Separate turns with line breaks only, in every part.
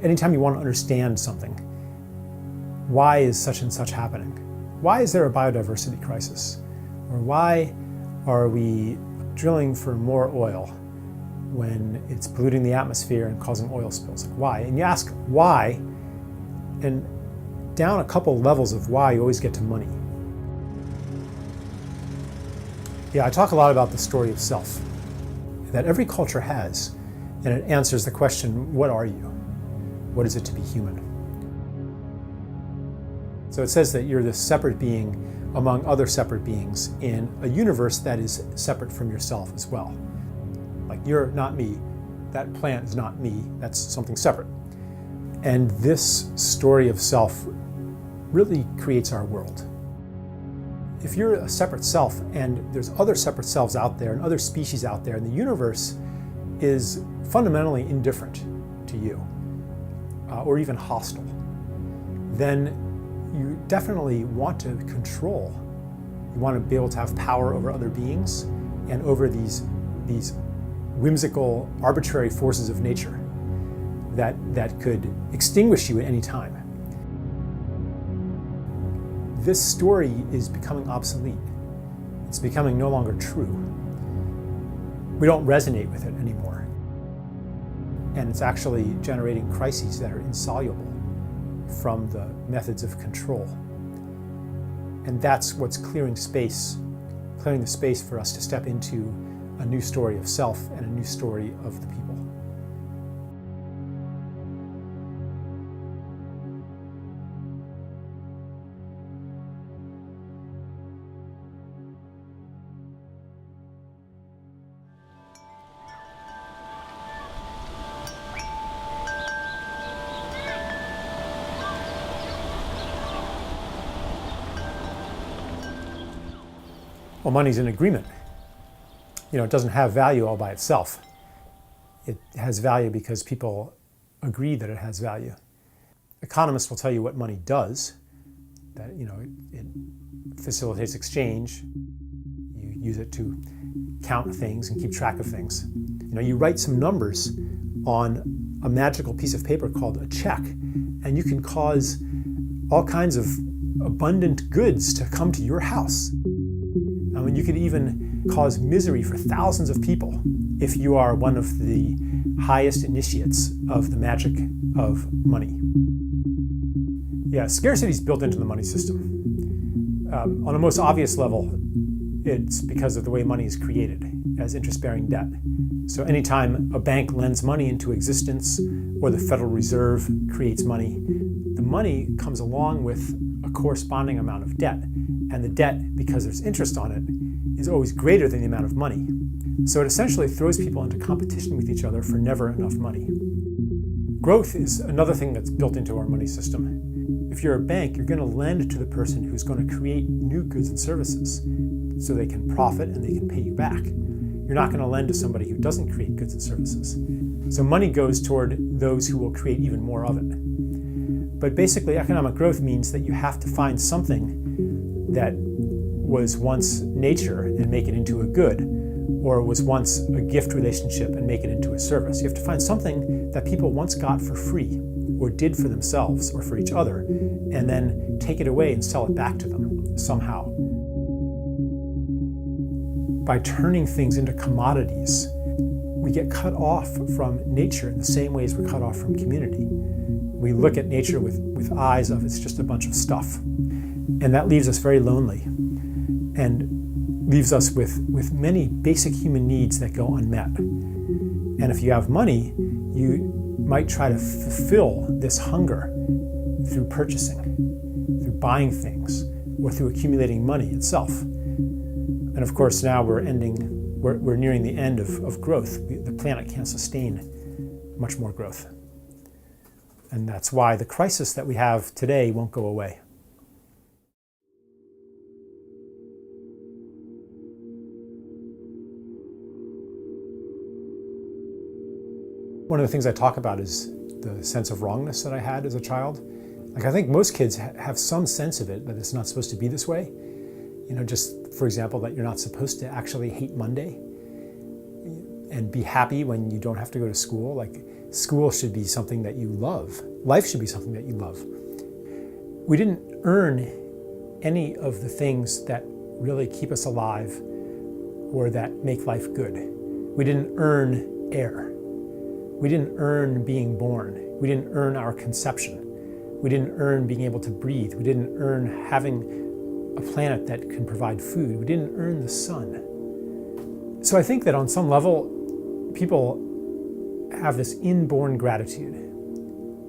Anytime you want to understand something, why is such and such happening? Why is there a biodiversity crisis? Or why are we drilling for more oil when it's polluting the atmosphere and causing oil spills? Like, why? And you ask why, and down a couple levels of why, you always get to money. Yeah, I talk a lot about the story of self that every culture has, and it answers the question, what are you? What is it to be human? So it says that you're this separate being among other separate beings in a universe that is separate from yourself as well. Like, you're not me, that plant is not me, that's something separate. And this story of self really creates our world. If you're a separate self and there's other separate selves out there and other species out there, and the universe is fundamentally indifferent to you, or even hostile, then you definitely want to control. You want to be able to have power over other beings and over these whimsical, arbitrary forces of nature that could extinguish you at any time. This story is becoming obsolete. It's becoming no longer true. We don't resonate with it anymore. And it's actually generating crises that are insoluble from the methods of control. And that's what's clearing the space for us to step into a new story of self and a new story of the people. Well, money's an agreement. You know, it doesn't have value all by itself. It has value because people agree that it has value. Economists will tell you what money does, that, you know, it facilitates exchange. You use it to count things and keep track of things. You know, you write some numbers on a magical piece of paper called a check, and you can cause all kinds of abundant goods to come to your house. I mean, you could even cause misery for thousands of people if you are one of the highest initiates of the magic of money. Yeah, scarcity is built into the money system. On the most obvious level, it's because of the way money is created as interest-bearing debt. So anytime a bank lends money into existence or the Federal Reserve creates money, the money comes along with a corresponding amount of debt. And the debt, because there's interest on it, is always greater than the amount of money. So it essentially throws people into competition with each other for never enough money. Growth is another thing that's built into our money system. If you're a bank, you're going to lend to the person who's going to create new goods and services so they can profit and they can pay you back. You're not going to lend to somebody who doesn't create goods and services. So money goes toward those who will create even more of it. But basically, economic growth means that you have to find something that was once nature and make it into a good, or was once a gift relationship and make it into a service. You have to find something that people once got for free, or did for themselves or for each other, and then take it away and sell it back to them somehow. By turning things into commodities, we get cut off from nature in the same way as we're cut off from community. We look at nature with eyes of it's just a bunch of stuff. And that leaves us very lonely and leaves us with many basic human needs that go unmet. And if you have money, you might try to fulfill this hunger through purchasing, through buying things, or through accumulating money itself. And of course, now we're nearing the end of growth. The planet can't sustain much more growth. And that's why the crisis that we have today won't go away. One of the things I talk about is the sense of wrongness that I had as a child. Like, I think most kids have some sense of it, that it's not supposed to be this way. You know, just for example, that you're not supposed to actually hate Monday. and be happy when you don't have to go to school. Like, school should be something that you love. Life should be something that you love. We didn't earn any of the things that really keep us alive or that make life good. We didn't earn air. We didn't earn being born. We didn't earn our conception. We didn't earn being able to breathe. We didn't earn having a planet that can provide food. We didn't earn the sun. So I think that on some level, people have this inborn gratitude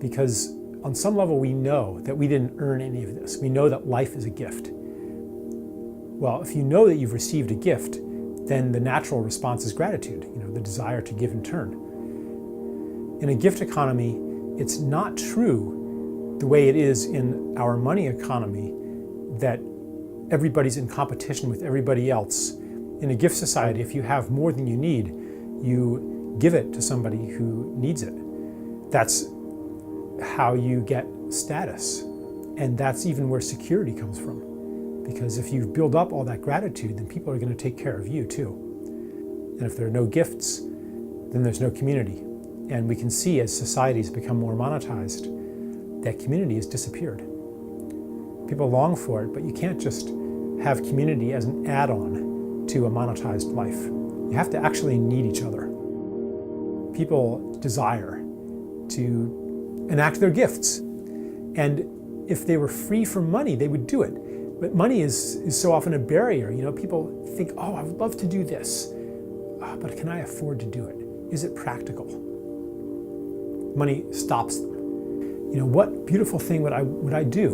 because on some level we know that we didn't earn any of this. We know that life is a gift. Well, if you know that you've received a gift, then the natural response is gratitude, the desire to give in turn. In a gift economy, it's not true the way it is in our money economy that everybody's in competition with everybody else. In a gift society, if you have more than you need, you give it to somebody who needs it. That's how you get status. And that's even where security comes from. Because if you build up all that gratitude, then people are going to take care of you too. And if there are no gifts, then there's no community. And we can see as societies become more monetized, that community has disappeared. People long for it, but you can't just have community as an add-on to a monetized life. You have to actually need each other. People desire to enact their gifts. And if they were free from money, they would do it. But money is so often a barrier. People think, oh, I would love to do this, but can I afford to do it? Is it practical? Money stops them. What beautiful thing would I do?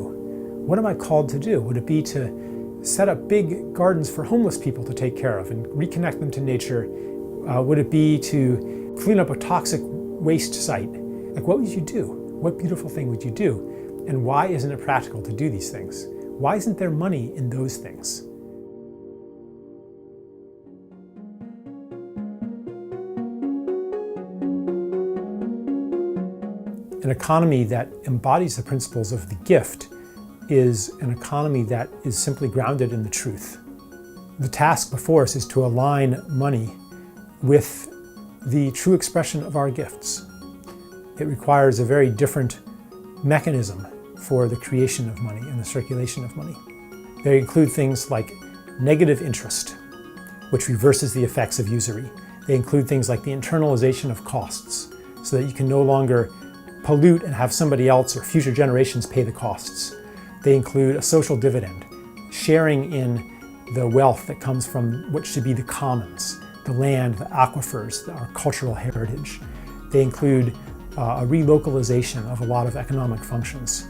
What am I called to do? Would it be to set up big gardens for homeless people to take care of and reconnect them to nature? Would it be to clean up a toxic waste site? Like, what would you do? What beautiful thing would you do? And why isn't it practical to do these things? Why isn't there money in those things? An economy that embodies the principles of the gift is an economy that is simply grounded in the truth. The task before us is to align money with the true expression of our gifts. It requires a very different mechanism for the creation of money and the circulation of money. They include things like negative interest, which reverses the effects of usury. They include things like the internalization of costs, so that you can no longer pollute and have somebody else or future generations pay the costs. They include a social dividend, sharing in the wealth that comes from what should be the commons, the land, the aquifers, our cultural heritage. They include a relocalization of a lot of economic functions.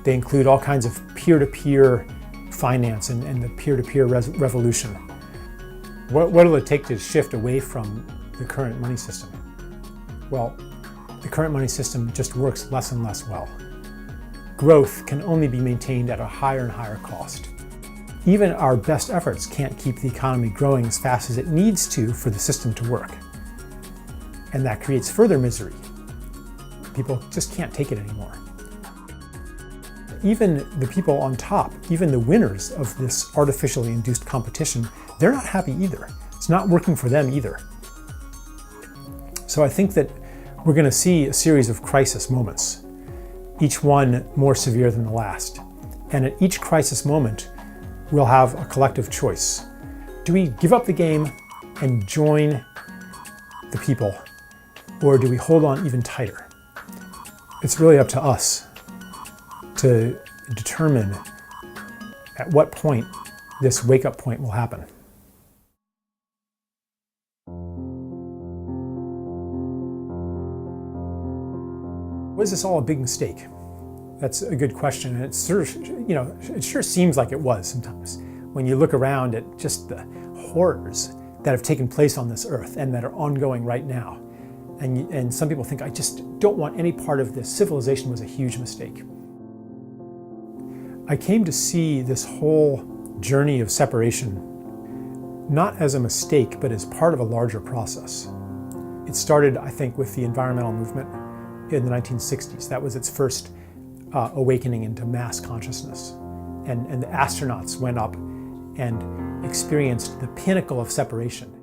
They include all kinds of peer-to-peer finance and the peer-to-peer revolution. What will it take to shift away from the current money system? Well, the current money system just works less and less well. Growth can only be maintained at a higher and higher cost. Even our best efforts can't keep the economy growing as fast as it needs to for the system to work. And that creates further misery. People just can't take it anymore. Even the people on top, even the winners of this artificially induced competition, they're not happy either. It's not working for them either. So I think that we're going to see a series of crisis moments, each one more severe than the last. And at each crisis moment, we'll have a collective choice. Do we give up the game and join the people, or do we hold on even tighter? It's really up to us to determine at what point this wake-up point will happen. Was this all a big mistake? That's a good question, and it's sort of, it sure seems like it was sometimes. When you look around at just the horrors that have taken place on this earth and that are ongoing right now, and some people think, I just don't want any part of this. Civilization was a huge mistake. I came to see this whole journey of separation not as a mistake, but as part of a larger process. It started, I think, with the environmental movement in the 1960s. That was its first awakening into mass consciousness. And the astronauts went up and experienced the pinnacle of separation.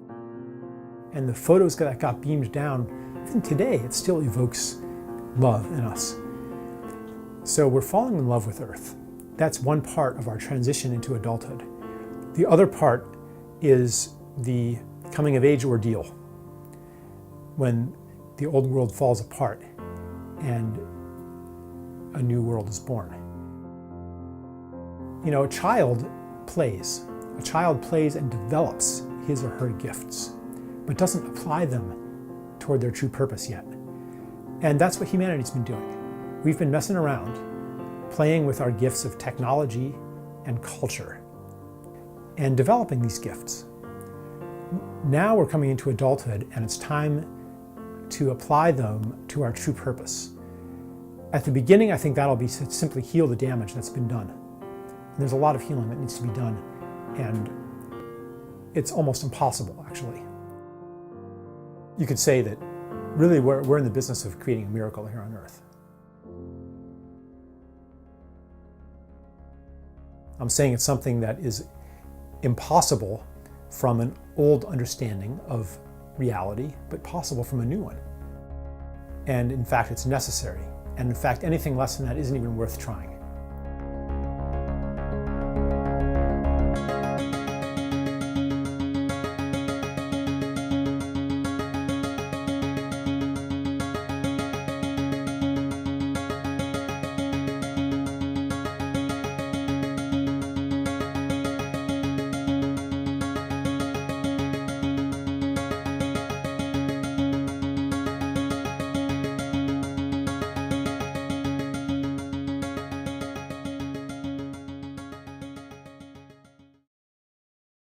And the photos that got beamed down, even today, it still evokes love in us. So we're falling in love with Earth. That's one part of our transition into adulthood. The other part is the coming of age ordeal, when the old world falls apart and a new world is born. You know, a child plays. A child plays and develops his or her gifts, but doesn't apply them toward their true purpose yet. And that's what humanity's been doing. We've been messing around, playing with our gifts of technology and culture, and developing these gifts. Now we're coming into adulthood, and it's time to apply them to our true purpose. At the beginning, I think that'll be to simply heal the damage that's been done. And there's a lot of healing that needs to be done, and it's almost impossible, actually. You could say that really we're in the business of creating a miracle here on Earth. I'm saying it's something that is impossible from an old understanding of reality, but possible from a new one. And in fact, it's necessary. And in fact, anything less than that isn't even worth trying.